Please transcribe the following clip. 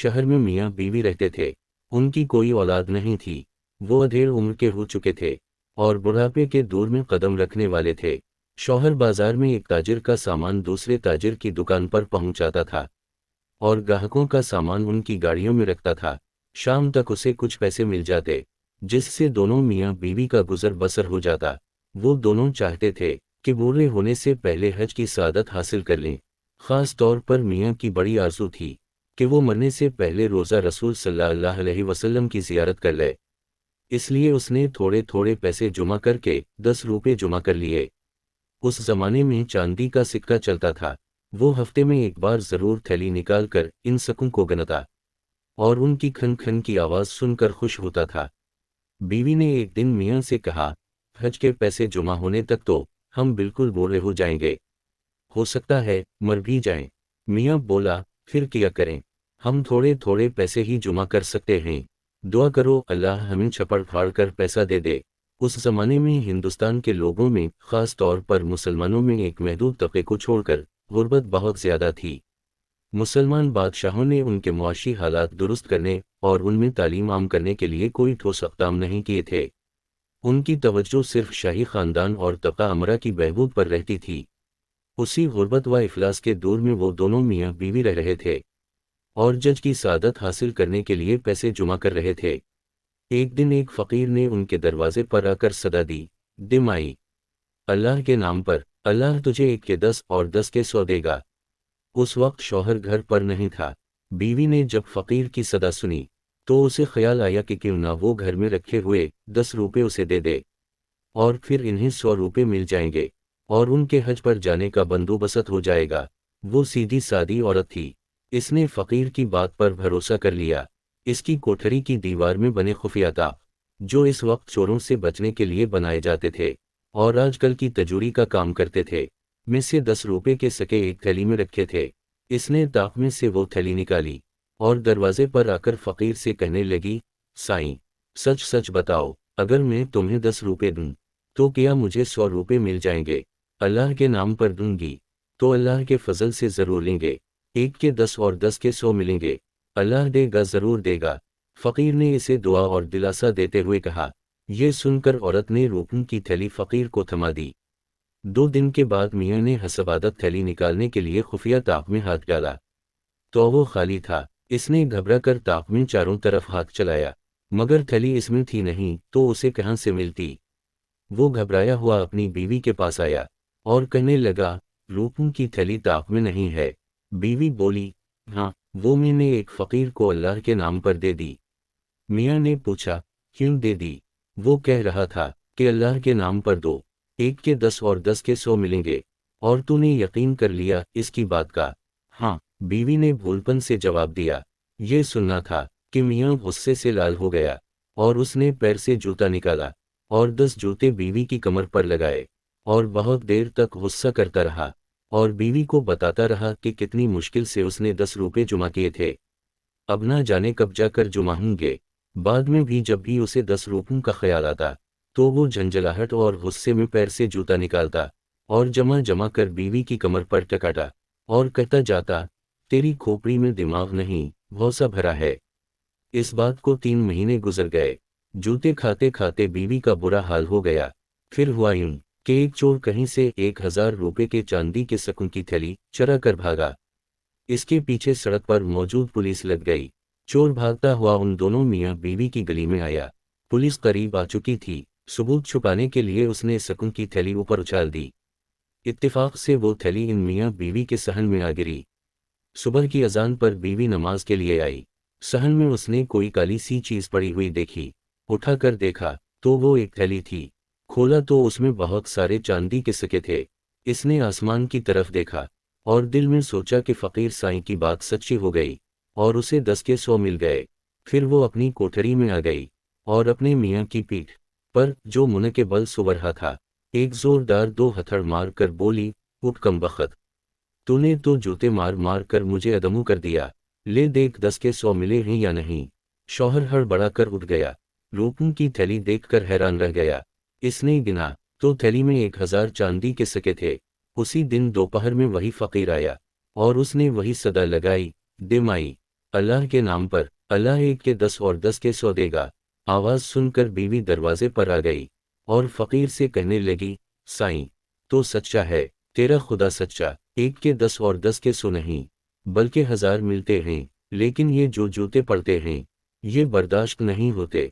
शहर में मियाँ बीवी रहते थे। उनकी कोई औलाद नहीं थी। वो अधेड़ उम्र के हो चुके थे और बुढ़ापे के दौर में कदम रखने वाले थे। शौहर बाजार में एक ताजिर का सामान दूसरे ताजिर की दुकान पर पहुंचाता था और ग्राहकों का सामान उनकी गाड़ियों में रखता था। शाम तक उसे कुछ पैसे मिल जाते, जिससे दोनों मियाँ बीवी का गुजर बसर हो जाता। वो दोनों चाहते थे कि बूढ़े होने से पहले हज की सआदत हासिल कर लें। ख़ास तौर पर मियाँ की बड़ी आरज़ू थी कि वो मरने से पहले रोज़ा रसूल सल्लल्लाहु अलैहि वसल्लम की ज़ियारत कर ले। इसलिए उसने थोड़े थोड़े पैसे जमा करके 10 रुपये जमा कर लिए। उस ज़माने में चांदी का सिक्का चलता था। वो हफ्ते में एक बार ज़रूर थैली निकाल कर इन सकूं को गिनता और उनकी खन खन की आवाज़ सुनकर खुश होता था। बीवी ने एक दिन मियाँ से कहा, हज के पैसे जमा होने तक तो हम बिल्कुल बूढ़े हो जाएंगे, हो सकता है मर भी जाएं। मियाँ बोला, फिर क्या करें, हम थोड़े थोड़े पैसे ही जमा कर सकते हैं। दुआ करो अल्लाह हमें छपड़ फाड़ कर पैसा दे दे। उस ज़माने में हिंदुस्तान के लोगों में, ख़ास तौर पर मुसलमानों में, एक महदूद तबके को छोड़कर गुर्बत बहुत ज़्यादा थी। मुसलमान बादशाहों ने उनके मुआशी हालात दुरुस्त करने और उनमें तालीम आम करने के लिए कोई ठोस इक़दाम नहीं किए थे। उनकी तवज्जो सिर्फ शाही ख़ानदान और तबका अमरा की बहबूद पर रहती थी। उसी गुर्बत व इफलास के दौर में वो दोनों मियाँ बीवी रह रहे थे और जज की सआदत हासिल करने के लिए पैसे जमा कर रहे थे। एक दिन एक फ़कीर ने उनके दरवाजे पर आकर सदा दी, दिमाई, अल्लाह के नाम पर, अल्लाह तुझे 1 के 10 और 10 के 100 देगा। उस वक्त शौहर घर पर नहीं था। बीवी ने जब फ़कीर की सदा सुनी तो उसे ख्याल आया कि क्यों ना वो घर में रखे हुए 10 रुपये उसे दे दे और फिर इन्हें 100 रुपये मिल जाएंगे और उनके हज पर जाने का बंदोबस्त हो जाएगा। वो सीधी सादी औरत थी। इसने फ़कीर की बात पर भरोसा कर लिया। इसकी कोठरी की दीवार में बने खुफिया ताक, जो इस वक्त चोरों से बचने के लिए बनाए जाते थे और आजकल की तजूरी का काम करते थे, में से 10 रुपये के सके एक थैली में रखे थे। इसने ताक में से वो थैली निकाली और दरवाजे पर आकर फ़कीर से कहने लगी, साईं, सच सच बताओ, अगर मैं तुम्हें 10 रुपये दूँ तो क्या मुझे 100 रुपये मिल जाएंगे? अल्लाह के नाम पर दूंगी तो अल्लाह के फजल से ज़रूर लेंगे। 1 के 10 और 10 के 100 मिलेंगे। अल्लाह देगा ज़रूर देगा। फ़कीर ने इसे दुआ और दिलासा देते हुए कहा। यह सुनकर औरत ने रुपयों की थैली फ़कीर को थमा दी। 2 दिन के बाद मियाँ ने हसबादत थैली निकालने के लिए खुफिया ताक में हाथ डाला तो वो खाली था। इसने घबरा कर ताक में चारों तरफ हाथ चलाया, मगर थैली इसमें थी नहीं तो उसे कहाँ से मिलती। वो घबराया हुआ अपनी बीवी के पास आया और कहने लगा, रुपयों की थैली ताक में नहीं है। बीवी बोली, हाँ, वो मैंने एक फ़कीर को अल्लाह के नाम पर दे दी। मियाँ ने पूछा, क्यों दे दी? वो कह रहा था कि अल्लाह के नाम पर दो, 1 के 10 और 10 के 100 मिलेंगे, और तूने यकीन कर लिया इसकी बात का? हाँ, बीवी ने भूलपन से जवाब दिया। ये सुनना था कि मियाँ गुस्से से लाल हो गया और उसने पैर से जूता निकाला और 10 जूते बीवी की कमर पर लगाए और बहुत देर तक गुस्सा करता रहा और बीवी को बताता रहा कि कितनी मुश्किल से उसने 10 रुपये जमा किए थे, अब ना जाने कब जाकर जमा होंगे। बाद में भी जब भी उसे 10 रुपयों का ख्याल आता तो वो झंझलाहट और गुस्से में पैर से जूता निकालता और जमा जमा कर बीवी की कमर पर टकाटा और कहता जाता, तेरी खोपड़ी में दिमाग नहीं, भौसा भरा है। इस बात को 3 महीने गुजर गए। जूते खाते खाते बीवी का बुरा हाल हो गया। फिर हुआ यूं कि एक चोर कहीं से 1000 रुपये के चांदी के सकूं की थैली चरा कर भागा। इसके पीछे सड़क पर मौजूद पुलिस लग गई। चोर भागता हुआ उन दोनों मियाँ बीवी की गली में आया। पुलिस करीब आ चुकी थी। सबूत छुपाने के लिए उसने सकूं की थैली ऊपर उछाल दी। इत्तेफाक से वो थैली इन मियाँ बीवी के सहन में आ गिरी। सुबह की अजान पर बीवी नमाज के लिए आई। सहन में उसने कोई काली सी चीज़ पड़ी हुई देखी। उठा कर देखा तो वो एक थैली थी। खोला तो उसमें बहुत सारे चांदी के सिक्के थे। इसने आसमान की तरफ देखा और दिल में सोचा कि फ़कीर साईं की बात सच्ची हो गई और उसे 10 के 100 मिल गए। फिर वो अपनी कोठरी में आ गई और अपने मियाँ की पीठ पर, जो मुँह के बल सो रहा था, एक जोरदार 2 हथड़ मार कर बोली, उठ कमबख्त, तूने तो जूते मार मार कर मुझे अदमू कर दिया। ले देख 10 के 100 मिले हैं या नहीं। शौहर हड़बड़ा कर उठ गया। रुपयों की थैली देखकर हैरान रह गया। इसने गिना तो थैली में 1000 चांदी के सिक्के थे। उसी दिन दोपहर में वही फ़कीर आया और उसने वही सदा लगाई, दे माई, اللہ کے نام پر، اللہ 1 کے 10 اور 10 کے 100 دے گا۔ آواز سن کر بیوی دروازے پر آ گئی اور فقیر سے کہنے لگی، سائیں تو سچا ہے، تیرا خدا سچا، 1 کے 10 اور 10 کے 100 نہیں بلکہ 1000 ملتے ہیں، لیکن یہ جو جوتے پڑتے ہیں یہ برداشت نہیں ہوتے۔